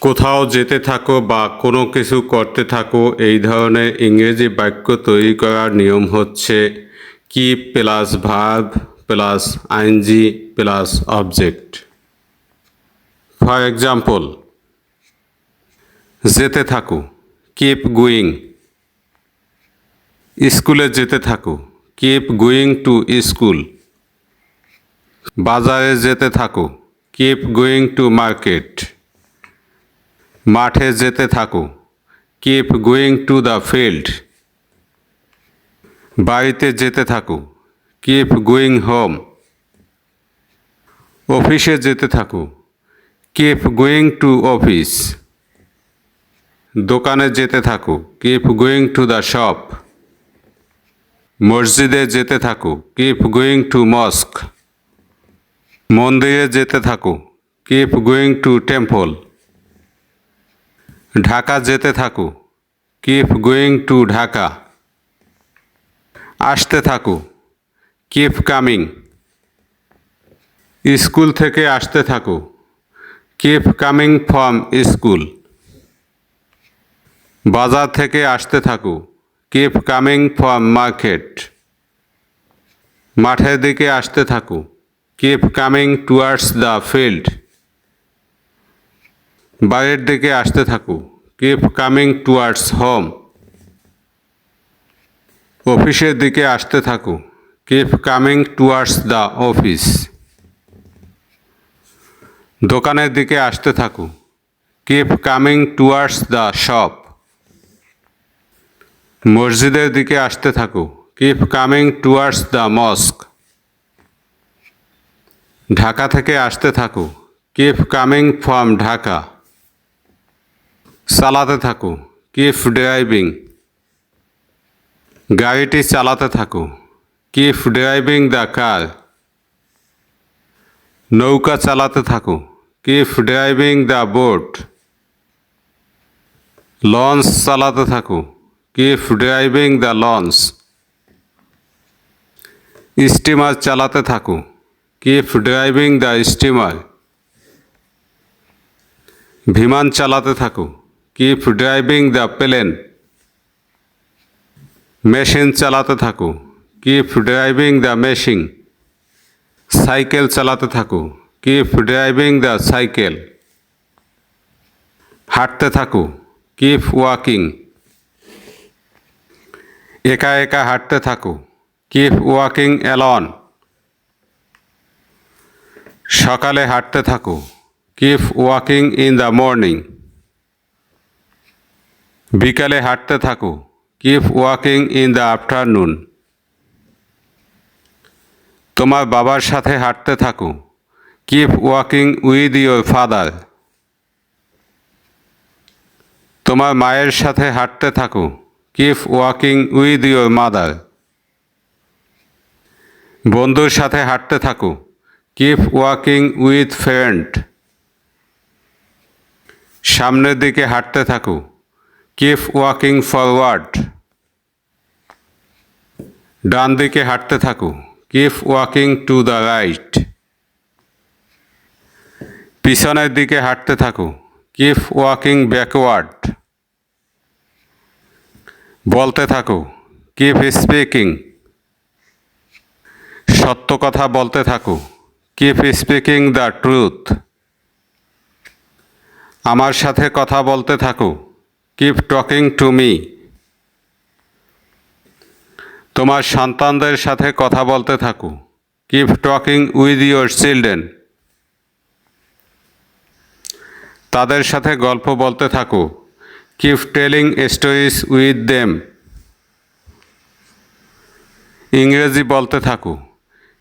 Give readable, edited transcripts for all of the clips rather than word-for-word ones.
কোথাও যেতে থাকো বা কোনো কিছু করতে থাকো, এই ধরনের ইংরেজি বাক্য তৈরি করার নিয়ম হচ্ছে keep plus verb plus ING plus object. For example, যেতে থাকো, কিপ গোয়িং। স্কুলে যেতে থাকো, কিপ গোয়িং টু স্কুল। বাজারে যেতে থাকো, কিপ গোয়িং টু মার্কেট। মাঠে যেতে থাকো, keep going to the field. বাড়িতে যেতে থাকো, কিপ গোয়িং হোম। অফিসে যেতে থাকো, কিপ গোয়িং টু অফিস। দোকানে যেতে থাকো, keep going to the shop. মসজিদে যেতে থাকো, কিপ গোয়িং টু মস্ক। মন্দিরে যেতে থাকো, keep going to temple. Dhaka যেতে থাকো, কিপ গোয়িং টু ঢাকা। আসতে থাকো, কিপ কামিং। স্কুল থেকে আসতে থাকো, কিপ কামিং ফ্রম স্কুল। বাজার থেকে আসতে থাকো, কিপ কামিং ফ্রম মার্কেট। মাঠের দিকে আসতে থাকো, keep coming towards the field. বাড়ির দিকে আসতে থাকো, কিপ কামিং টুয়ার্ডস হোম। অফিসের দিকে আসতে থাকো, keep coming towards the office. দোকানের দিকে আসতে থাকো, keep coming towards the shop. মসজিদের দিকে আসতে থাকো, keep coming towards the mosque. Dhaka থেকে আসতে থাকো, কিপ কামিং ফ্রম ঢাকা। চালাতে থাকো, কিপ ড্রাইভিং। গাড়িটি চালাতে থাকো, কিপ ড্রাইভিং দ্য কার। নৌকা চালাতে থাকো, keep driving the boat. Launch চালাতে থাকো, keep driving the launch. Steamer চালাতে থাকো, কিপ ড্রাইভিং দ্য স্টিমার। বিমান চালাতে থাকো, keep driving the plane. Machine চালাতে থাকো, keep driving the machine. Cycle চালাতে থাকো, কিপ ড্রাইভিং দ্য সাইকেল। হাঁটতে থাকো, কিপ ওয়াকিং। একা একা হাঁটতে থাকো, কিপ ওয়াকিং অ্যালন। সকালে হাঁটতে থাকো, keep walking in the morning. বিকালে হাঁটতে থাকো, keep walking in the afternoon. তোমার বাবার সাথে হাঁটতে থাকো, keep walking with your father. তোমার মায়ের সাথে হাঁটতে থাকো, keep walking with your mother. বন্ধুর সাথে হাঁটতে থাকো, কিপ ওয়াকিং উইথ ফ্রেন্ড। সামনের দিকে হাঁটতে থাকো, কিপ ওয়াকিং ফরওয়ার্ড। ডান দিকে হাঁটতে থাকো, keep walking to the right. পিছনের দিকে হাঁটতে থাকো, কিপ ওয়াকিং ব্যাকওয়ার্ড। বলতে থাকো, কিপ স্পিকিং। সত্য কথা বলতে থাকো, কিপ স্পিকিং দ্য ট্রুথ। আমার সাথে কথা বলতে থাকো, কিপ টকিং টু মি। তোমার সন্তানদের সাথে কথা বলতে থাকো, keep talking with your children. তাদের সাথে গল্প বলতে থাকো, keep telling stories with them. ইংরেজি বলতে থাকো,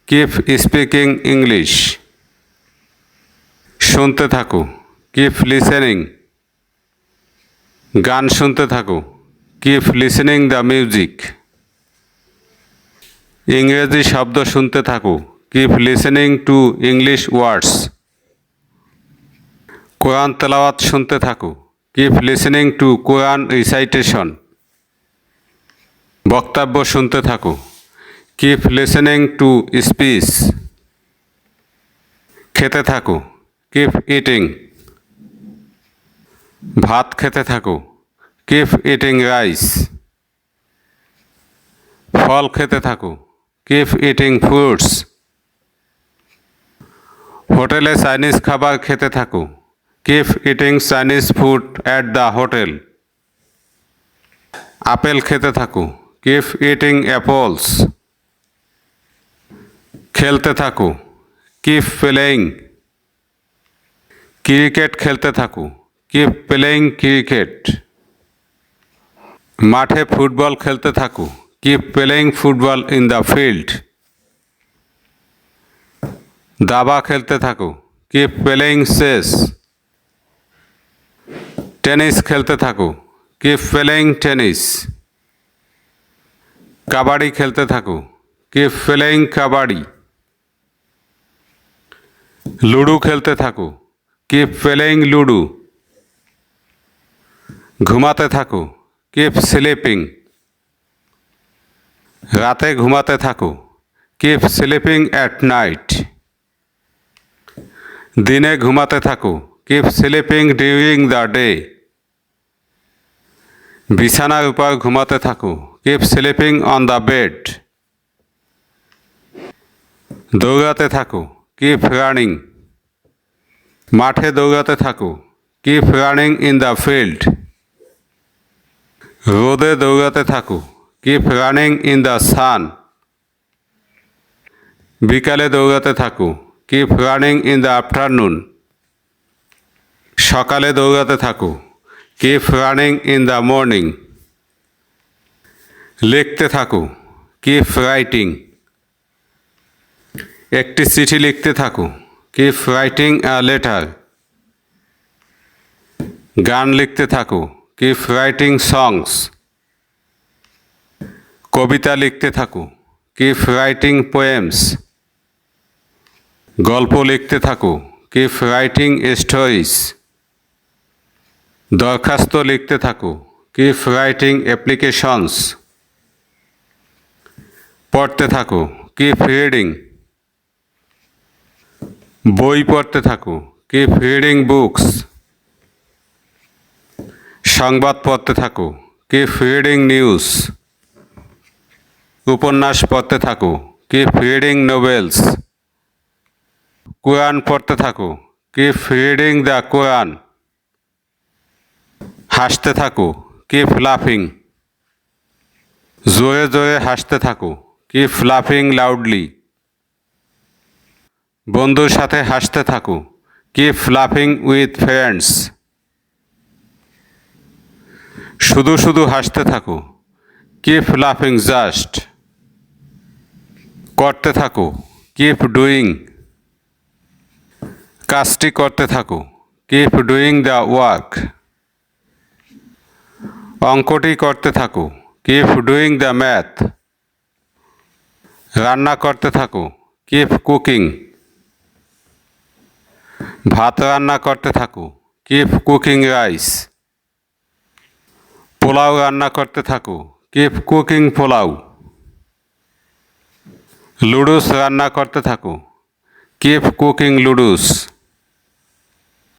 কিপ স্পিকিং ইংলিশ। শুনতে থাকো, কিপ লিসেনিং। গান শুনতে থাকো, কিপ লিসেনিং দ্য মিউজিক। ইংরেজি শব্দ শুনতে থাকো, keep listening to English words. কোরআন তেলাওয়াত শুনতে থাকো, কিপ লিসেনিং টু কোরআন রিসাইটেশন। বক্তব্য শুনতে থাকো, কিপ লিসেনিং টু স্পিচ। খেতে থাকো, কিপ ইটিং। ভাত খেতে থাকো, কিপ ইটিং রাইস। ফল খেতে থাকো, কিপ ইটিং ফ্রুটস। হোটেলে চাইনিজ খাবার খেতে থাকো, keep eating Chinese food at the hotel. Apple খেতে থাকো, কিপ ইটিং অ্যাপলস। খেলতে থাকো, কিপ প্লেয়িং। ক্রিকেট খেলতে থাকো, কিপ প্লেয়িং ক্রিকেট। মাঠে ফুটবল খেলতে থাকো, keep playing football in the field. দাবা খেলতে থাকো, কিপ প্লেয়িং চেস। টেনিস খেলতে থাকো, কিপ প্লেয়িং টেনিস। কাবাডি খেলতে থাকো, কিপ প্লেয়িং কাবাডি। লুডো খেলতে থাকো, কিপ প্লেয়িং লুডো। ঘুমাতে থাকো, কিপ স্লিপিং। রাতে ঘুমাতে থাকো, কিপ স্লিপিং অ্যাট নাইট। দিনে ঘুমাতে থাকো, keep sleeping during the day. বিছানার উপর ঘুমাতে থাকো, keep sleeping on the bed. দৌড়াতে থাকো, কিপ রানিং। মাঠে দৌড়াতে থাকো, keep running in the field. রোদে দৌড়াতে থাকো, keep running in the sun. বিকালে দৌড়াতে থাকো, keep running in the afternoon. সকালে দৌড়াতে থাকো, keep running in the morning. লিখতে থাকো, কিপ রাইটিং। একটি চিঠি লিখতে থাকো, কিপ রাইটিং আ লেটার। গান লিখতে থাকো, কিপ রাইটিং সংস। কবিতা লিখতে থাকো, কিপ রাইটিং পোয়েমস। গল্প লিখতে থাকো, কিপ রাইটিং স্টোরিজ। দরখাস্ত লিখতে থাকো, কিপ রাইটিং অ্যাপ্লিকেশনস। পড়তে থাকো, কিপ রিডিং। বই পড়তে থাকো, কিপ রিডিং বুকস। সংবাদ পড়তে থাকো, কিপ রিডিং নিউজ। উপন্যাস পড়তে থাকো, কিপ রিডিং নোভেলস। কোরআন পড়তে থাকো, কিপ রিডিং দ্য কোরআন। হাসতে থাকো, কিপ লাফিং। জোরে জোরে হাসতে থাকো, কিপ লাফিং লাউডলি। বন্ধুর সাথে হাসতে থাকো, কিপ লাফিং উইথ ফ্রেন্ডস। শুধু শুধু হাসতে থাকো, কিপ লাফিং জাস্ট। করতে থাকো, কিপ ডুইং। কাজটি করতে থাকো, কিপ ডুইং দ্য ওয়ার্ক। অঙ্কটি করতে থাকো, কিপ ডুইং দ্য ম্যাথ। রান্না করতে থাকো, কিপ কুকিং। ভাত রান্না করতে থাকো, কিপ কুকিং রাইস। পোলাও রান্না করতে থাকো, কিপ কুকিং পোলাও। লুডুস রান্না করতে থাকো, কিপ কুকিং লুডুস।